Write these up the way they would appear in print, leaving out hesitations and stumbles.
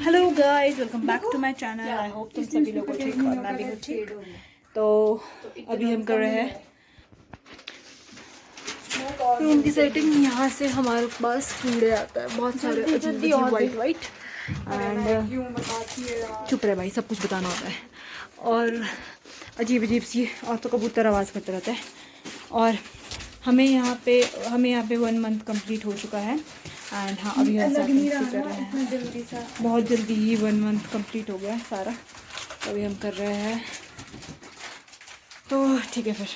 Hello guys, welcome back to my channel. I hope तुम सभी लोगों को ठीक और मैं भी हूँ ठीक। तो अभी हम कर रहे हैं रूम की सेटिंग। यहाँ से हमारे पास कीड़े आता है बहुत सारे अजीब वाइट वाइट एंड चुप रहे भाई, सब कुछ बताना होता है। और अजीब अजीब सी और तो कबूतर आवाज़ करते रहते हैं। और हमें यहाँ पे 1 मंथ कंप्लीट हो चुका है एंड हाँ अभी हम कर रहे हैं बहुत जल्दी ही 1 मंथ कंप्लीट हो गया सारा। तो अभी हम कर रहे हैं, तो ठीक है फिर।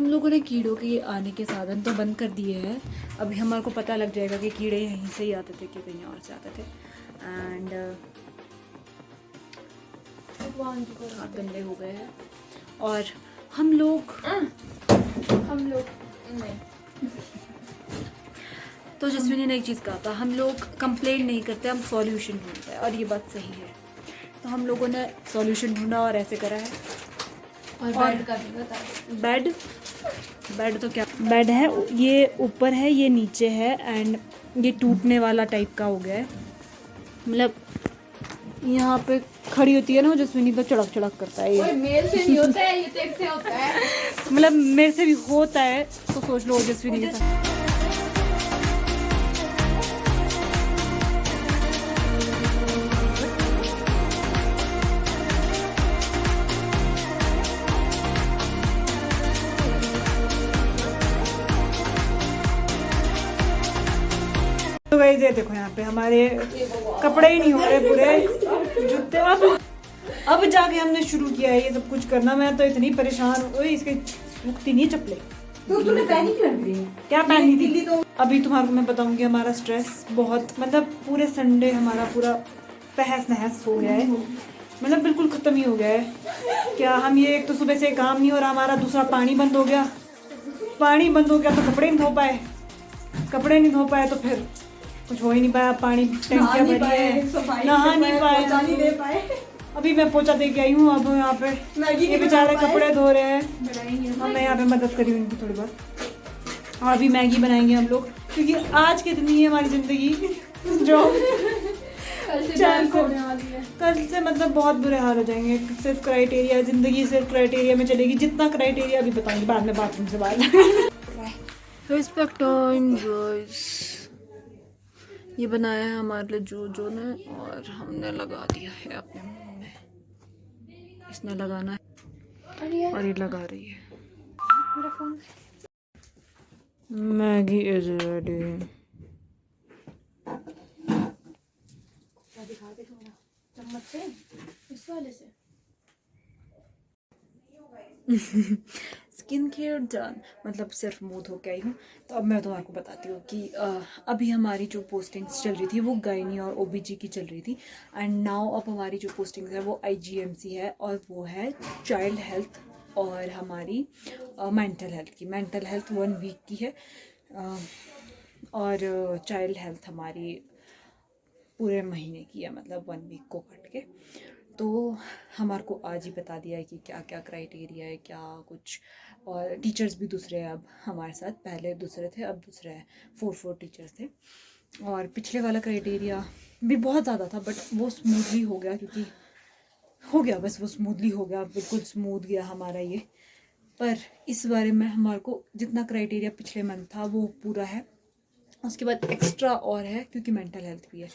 लोगों ने कीड़ों के आने के साधन तो बंद कर दिए हैं। अभी हमारे को पता लग जाएगा कि कीड़े यहीं से ही आते थे कि कहीं और से आते थे। एंड हाथ गंदे हो गए हैं। और हम लोग नहीं तो जसवीनी ने एक चीज़ कहा था, हम लोग कंप्लेंट नहीं करते, हम सॉल्यूशन ढूंढते हैं। और ये बात सही है। तो हम लोगों ने सॉल्यूशन ढूंढा और ऐसे करा है। और बेड का भी बता दो। बेड तो क्या बेड है, ये ऊपर है ये नीचे है एंड ये टूटने वाला टाइप का हो गया है। मतलब यहाँ पे खड़ी होती है ना जिसमें नहीं तो चड़क चड़क करता है ये। मेरे से नहीं होता है, ये तेरे से होता है। मतलब मेरे से भी होता है तो सोच लो ओजस्वी नहीं होता। तो वही दे देखो, यहाँ पे हमारे कपड़े ही नहीं हो रहे पूरे जूते। अब जाके हमने शुरू किया है ये सब कुछ करना। मैं तो इतनी परेशान हूँ, इसके मुक्ति नहीं चपले। तो तूने पहनी क्यों है? क्या पहनी थी? तो अभी तुम्हारे को मैं बताऊंगी। हमारा स्ट्रेस बहुत, मतलब पूरे संडे हमारा पूरा तहस नहस हो गया है। मतलब बिल्कुल खत्म ही हो गया है। क्या हम ये एक तो सुबह से काम नहीं हो रहा हमारा, दूसरा पानी बंद हो गया। पानी बंद हो गया तो कपड़े नहीं धो पाए, कपड़े नहीं धो पाए तो फिर कुछ हो ही नहीं पाया। पानी टंकियां भरी है, नहा नहीं पाए। अभी मैं पोछा दे के आई हूँ। अब यहाँ पे ये बेचारे कपड़े धो रहे हैं। हम मैं यहाँ पे मदद करी उनकी थोड़ी बहुत। और अभी मैगी बनाएंगे हम लोग, क्योंकि आज के दिन ही हमारी जिंदगी जो कल से मतलब बहुत बुरे हाल हो जाएंगे। सिर्फ क्राइटेरिया, जिंदगी सिर्फ क्राइटेरिया में चलेगी। जितना क्राइटेरिया अभी बताऊंगी बाद में बाथरूम से बाहर। ये बनाया है हमारे लिए जो ने, और हमने लगा दिया है अपने मुंह में। इसने लगाना है और ये लगा रही है। Maggi is ready. चम्मच से, इस वाले से। स्किन केयर डन, मतलब सिर्फ मुंह धो के आई हूँ। तो अब मैं तुम्हारे को बताती हूँ कि अभी हमारी जो पोस्टिंग्स चल रही थी वो गायनी और ओबीजी की चल रही थी। एंड नाउ अब हमारी जो पोस्टिंग्स है वो आईजीएमसी है, और वो है चाइल्ड हेल्थ और हमारी मेंटल हेल्थ की। मेंटल हेल्थ 1 वीक की है और चाइल्ड हेल्थ हमारी पूरे महीने की है, मतलब 1 वीक को काट के। तो हमारे को आज ही बता दिया है कि क्या क्या क्राइटेरिया है, क्या कुछ। और टीचर्स भी दूसरे हैं अब हमारे साथ, पहले दूसरे थे अब दूसरे हैं। 4 टीचर्स थे। और पिछले वाला क्राइटेरिया भी बहुत ज़्यादा था बट वो स्मूथली हो गया, क्योंकि हो गया बस वो स्मूथली हो गया, बिल्कुल स्मूथ गया हमारा ये। पर इस बारे में हमारे को जितना क्राइटेरिया पिछले मंथ था वो पूरा है, उसके बाद एक्स्ट्रा और है क्योंकि मेंटल हेल्थ भी है।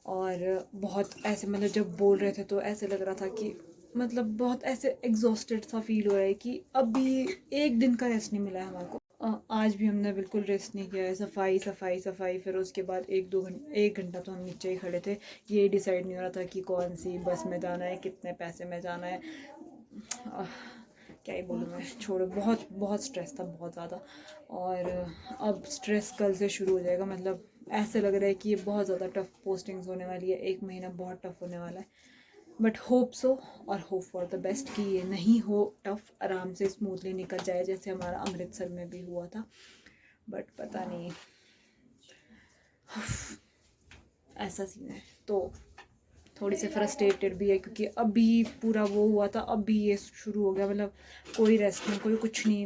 और बहुत ऐसे मतलब जब बोल रहे थे तो ऐसे लग रहा था कि मतलब बहुत ऐसे एग्जॉस्टेड सा फील हो रहा है कि अभी 1 दिन का रेस्ट नहीं मिला है हमारे को। आज भी हमने बिल्कुल रेस्ट नहीं किया है। सफाई। फिर उसके बाद 1 घंटा तो हम नीचे ही खड़े थे। ये डिसाइड नहीं हो रहा था कि कौन सी बस में जाना है, कितने पैसे में जाना है। क्या ही बोलूँ मैं, छोड़ो। बहुत बहुत स्ट्रेस था, बहुत ज़्यादा। और अब स्ट्रेस कल से शुरू हो जाएगा। मतलब ऐसे लग रहा है कि ये बहुत ज़्यादा टफ पोस्टिंग्स होने वाली है। 1 महीना बहुत टफ होने वाला है। बट होप सो और होप फॉर द बेस्ट कि ये नहीं हो टफ, आराम से स्मूथली निकल जाए जैसे हमारा अमृतसर में भी हुआ था। बट पता नहीं, ऐसा सीन है। तो थोड़ी सी फ्रस्ट्रेटेड भी है क्योंकि अभी पूरा वो हुआ था, अभी ये शुरू हो गया। मतलब कोई रेस्ट नहीं, कोई कुछ नहीं,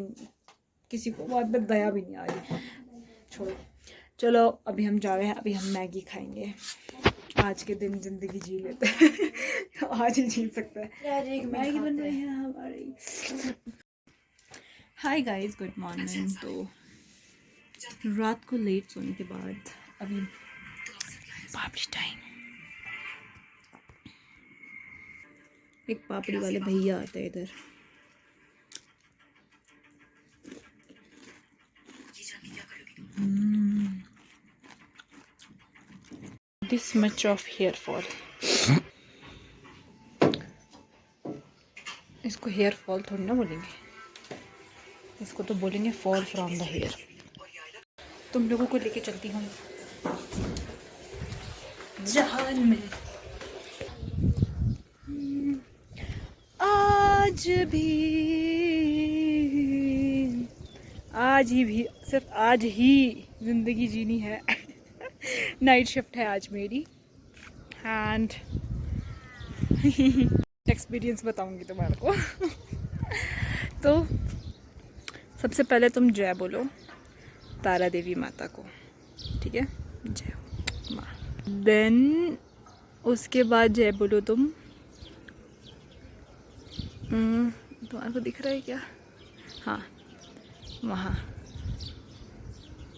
किसी को बात में दया भी नहीं आ रही। छोड़ो, चलो अभी हम जा रहे हैं, अभी हम मैगी खाएंगे। आज के दिन जिंदगी जी लेते हैं तो आज ही जी सकते हैं यार। एक मैगी बन रही है हमारी। Hi guys, good morning. तो रात को लेट सोने के बाद अभी पापड़ी टाइम। एक पापड़ी वाले भैया आते हैं इधर। This much of hair fall. इसको हेयर फॉल थोड़ी ना बोलेंगे, इसको तो बोलेंगे फॉल फ्रॉम द हेयर। तुम लोगों को लेके चलती हूँ जहान में। आज भी सिर्फ आज ही ज़िंदगी जीनी है। नाइट शिफ्ट है आज मेरी एंड एक्सपीरियंस बताऊंगी तुम्हारे को। तो सबसे पहले तुम जय बोलो तारा देवी माता को, ठीक है? जय माँ। देन उसके बाद जय बोलो तुम तुम्हारे को दिख रहा है क्या? हाँ, वहाँ,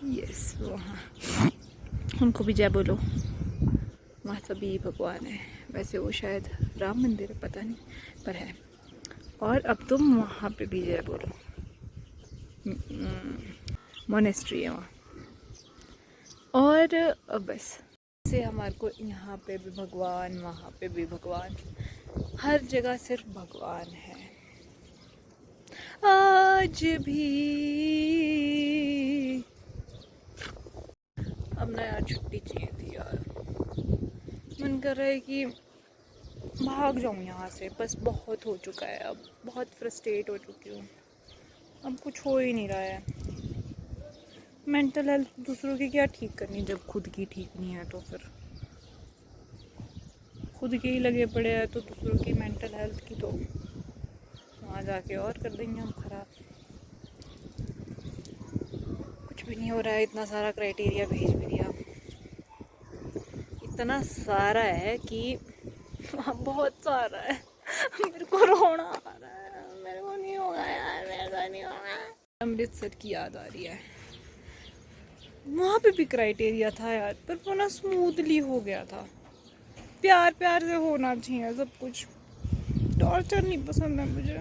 यस वहाँ, उनको भी जय बोलो। वहाँ सभी भगवान है, वैसे वो शायद राम मंदिर है, पता नहीं पर है। और अब तुम वहाँ पे भी जय बोलो, मोनेस्ट्री है वहाँ। और अब बस से हमारे को यहाँ पे भी भगवान, वहाँ पे भी भगवान, हर जगह सिर्फ भगवान है। आज भी अब ना यार छुट्टी चाहिए थी यार। मन कर रहा है कि भाग जाऊँ यहाँ से, बस बहुत हो चुका है, अब बहुत फ्रस्ट्रेट हो चुकी हूँ, अब कुछ हो ही नहीं रहा है। मेंटल हेल्थ दूसरों की क्या ठीक करनी जब खुद की ठीक नहीं है। तो फिर खुद के ही लगे पड़े हैं तो दूसरों की मेंटल हेल्थ की तो वहाँ जाके और कर देंगे हम खराब। कुछ भी नहीं हो रहा है, इतना सारा क्राइटेरिया भेज भी दिया, इतना सारा है कि वहाँ बहुत सारा है। मेरे को रोना आ रहा है, मेरे को नहीं होगा यार, मेरे को नहीं होगा। अमृतसर की याद आ रही है, वहाँ पे भी क्राइटेरिया था यार, पर वो ना स्मूथली हो गया था। प्यार प्यार से होना चाहिए सब कुछ, टॉर्चर नहीं पसंद है मुझे।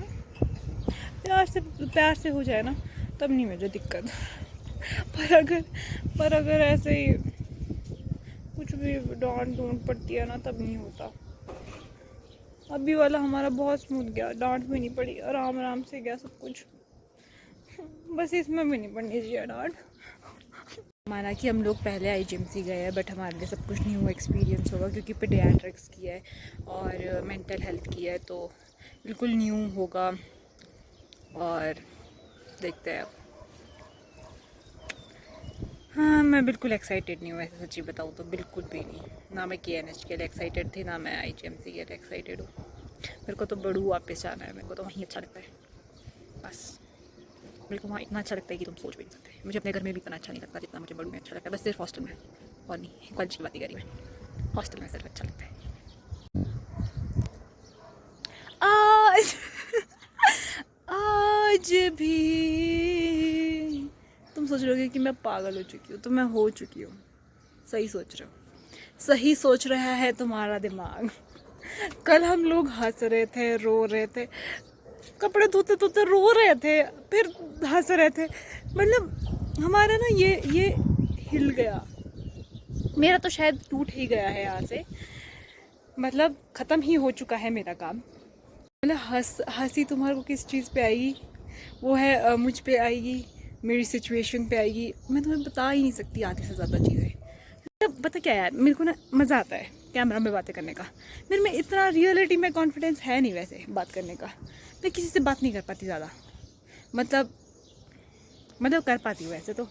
प्यार से हो जाए ना तब नहीं मुझे दिक्कत। पर अगर ऐसे ही कुछ भी डांट डूंट पड़ती है ना तब नहीं होता। अभी वाला हमारा बहुत स्मूथ गया, डांट भी नहीं पड़ी, आराम आराम से गया सब कुछ। बस इसमें भी नहीं पड़नी चाहिए डांट। माना कि हम लोग पहले आईजीएमसी गए हैं, बट हमारे लिए सब कुछ न्यू एक्सपीरियंस होगा क्योंकि पीडियाट्रिक्स की है और मेंटल हेल्थ की है, तो बिल्कुल न्यू होगा। और देखते हैं अब। हाँ, मैं बिल्कुल एक्साइटेड नहीं हूँ, ऐसे सच्ची बताऊँ तो बिल्कुल भी नहीं। ना मैं केएनएच के लिए एक्साइटेड थी, ना मैं आईजीएमसी के लिए एक्साइटेड हूँ। मेरे को तो बड़ू वापस जाना है, मेरे को तो वहीं अच्छा लगता है बस। मेरे को वहाँ इतना अच्छा लगता है कि तुम सोच भी नहीं सकते। मुझे अपने घर में भी इतना अच्छा नहीं लगता जितना मुझे बड़ू में अच्छा लगता है, बस सिर्फ हॉस्टल में। और नहीं, कॉलेज की बात ही करी मैं, हॉस्टल में सिर्फ अच्छा लगता है। आज आज भी तुम सोच रहे हो कि मैं पागल हो चुकी हूँ, तो मैं हो चुकी हूँ। सही सोच रहे हो, सही सोच रहा है तुम्हारा दिमाग। कल हम लोग हंस रहे थे, रो रहे थे, कपड़े धोते धोते रो रहे थे, फिर हंस रहे थे। मतलब हमारा ना ये हिल गया। मेरा तो शायद टूट ही गया है यहाँ से, मतलब ख़त्म ही हो चुका है मेरा काम। मतलब हंसी तुम्हारे को किस चीज़ पे आएगी? वो है मुझ पे आएगी, मेरी सिचुएशन पे आएगी। मैं तुम्हें बता ही नहीं सकती आधी से ज़्यादा चीज़ें। पता क्या यार, मेरे को ना मज़ा आता है कैमरा में बातें करने का। मेरे में इतना रियलिटी में कॉन्फिडेंस है नहीं वैसे बात करने का। मैं किसी से बात नहीं कर पाती ज़्यादा, मतलब कर पाती हूँ वैसे तो,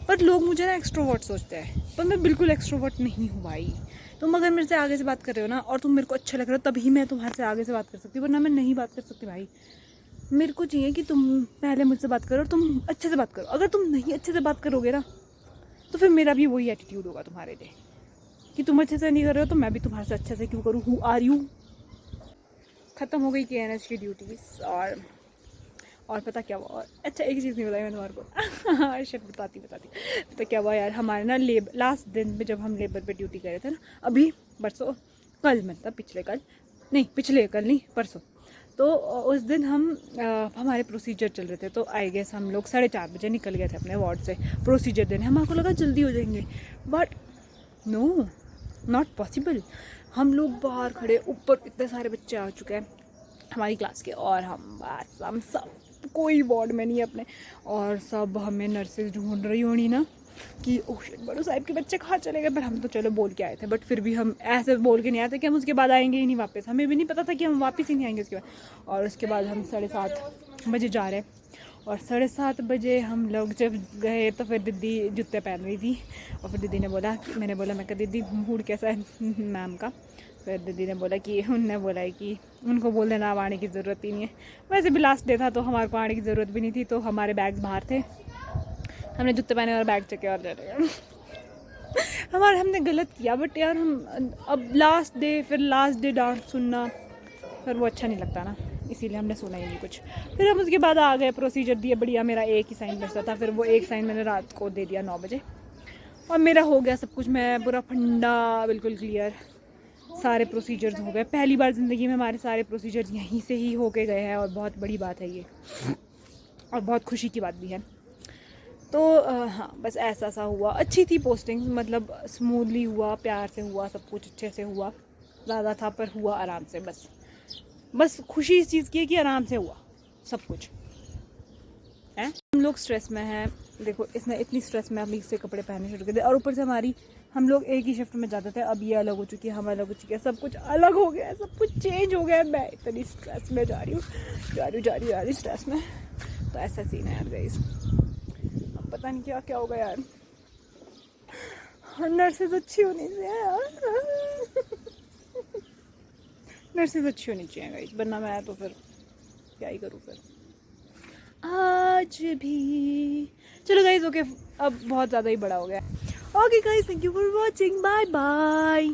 पर लोग मुझे ना एक्सट्रोवर्ट सोचते हैं, पर मैं बिल्कुल एक्सट्रोवर्ट नहीं हूँ भाई। तुम अगर मेरे से आगे से बात कर रहे हो ना और तुम मेरे को अच्छा लग रहा हो तभी मैं तुम्हारे से आगे से बात कर सकती हूँ, वरना मैं नहीं बात कर सकती भाई। मेरे को चाहिए कि तुम पहले मुझसे बात करो और तुम अच्छे से बात करो। अगर तुम नहीं अच्छे से बात करोगे ना तो फिर मेरा भी वही एटीट्यूड होगा तुम्हारे लिए कि तुम अच्छे से नहीं कर रहे हो तो मैं भी तुम्हारे से अच्छे से क्यों करूँ। Who are you. ख़त्म हो गई KNH की ड्यूटीज़। और पता क्या हुआ, और अच्छा एक चीज़ नहीं बताई मैंने तुम्हारे को शिट बताती पता क्या हुआ यार, हमारे ना लास्ट दिन में जब हम लेबर पे ड्यूटी कर रहे थे ना, अभी परसों कल मतलब पिछले कल नहीं परसों, तो उस दिन हमारे प्रोसीजर चल रहे थे। तो आई गेस हम लोग 4:30 बजे निकल गए थे अपने वार्ड से प्रोसीजर देने। हमारे लगा जल्दी हो जाएंगे, बट नो, नॉट पॉसिबल। हम लोग बाहर खड़े, ऊपर इतने सारे बच्चे आ चुके हैं हमारी क्लास के, और हम सब कोई वार्ड में नहीं है अपने, और सब हमें नर्सेज ढूंढ रही होनी ना कि ओह शिट बड़ू साहिब के बच्चे कहाँ चले गए। पर हम तो चलो बोल के आए थे, बट फिर भी हम ऐसे बोल के नहीं आए थे कि हम उसके बाद आएंगे ही नहीं वापस। हमें भी नहीं पता था कि हम वापस ही नहीं आएंगे उसके बाद। और उसके बाद हम 7:30 बजे जा रहे हैं, और 7:30 बजे हम लोग जब गए तो फिर दीदी जूते पहन रही थी, और फिर दीदी ने बोला कि मैं कहा दीदी मूड कैसा है मैम का। फिर दीदी ने बोला कि उनने बोला है कि उनको बोल देना अब आने की ज़रूरत ही नहीं है। वैसे भी लास्ट डे था तो हमारे को आने की ज़रूरत भी नहीं थी, तो हमारे बैग्स बाहर थे, हमने जूते पहने और बैग चेके और ले रहे हमने गलत किया, बट यार हम अब लास्ट डे डांट सुनना फिर वो अच्छा नहीं लगता ना, इसीलिए हमने सुना ही नहीं कुछ। फिर हम उसके बाद आ गए, प्रोसीजर दिए बढ़िया। मेरा एक ही साइन बचता था, फिर वो एक साइन मैंने रात को दे दिया 9 बजे, और मेरा हो गया सब कुछ। मैं पूरा फंडा बिल्कुल क्लियर, सारे प्रोसीजर्स हो गए। पहली बार ज़िंदगी में हमारे सारे प्रोसीजर्स यहीं से ही होके गए हैं, और बहुत बड़ी बात है ये, और बहुत खुशी की बात भी है। तो हाँ बस ऐसा सा हुआ। अच्छी थी पोस्टिंग, मतलब स्मूथली हुआ, प्यार से हुआ, सब कुछ अच्छे से हुआ। ज़्यादा था पर हुआ आराम से। बस खुशी इस चीज़ की है कि आराम से हुआ सब कुछ है। हम लोग स्ट्रेस में हैं, देखो इसमें इतनी स्ट्रेस में अभी से कपड़े पहनने शुरू कर दिए, और ऊपर से हम लोग एक ही शिफ्ट में जाते थे, अब ये अलग हो चुकी है, हम अलग हो चुके हैं, सब कुछ अलग हो गया है, सब कुछ चेंज हो गया है। मैं इतनी स्ट्रेस में जा रही हूँ स्ट्रेस में। तो ऐसा सीन है यार गाइस, अब पता नहीं क्या क्या होगा यार। नर्सेज अच्छी होनी चाहिए यार नर्सेज अच्छी होनी चाहिए गाइस, वरना मैं तो फिर क्या ही करूँ फिर आज भी। चलो गाइस ओके, अब बहुत ज़्यादा ही बड़ा हो गया। Okay guys, thank you for watching, bye bye.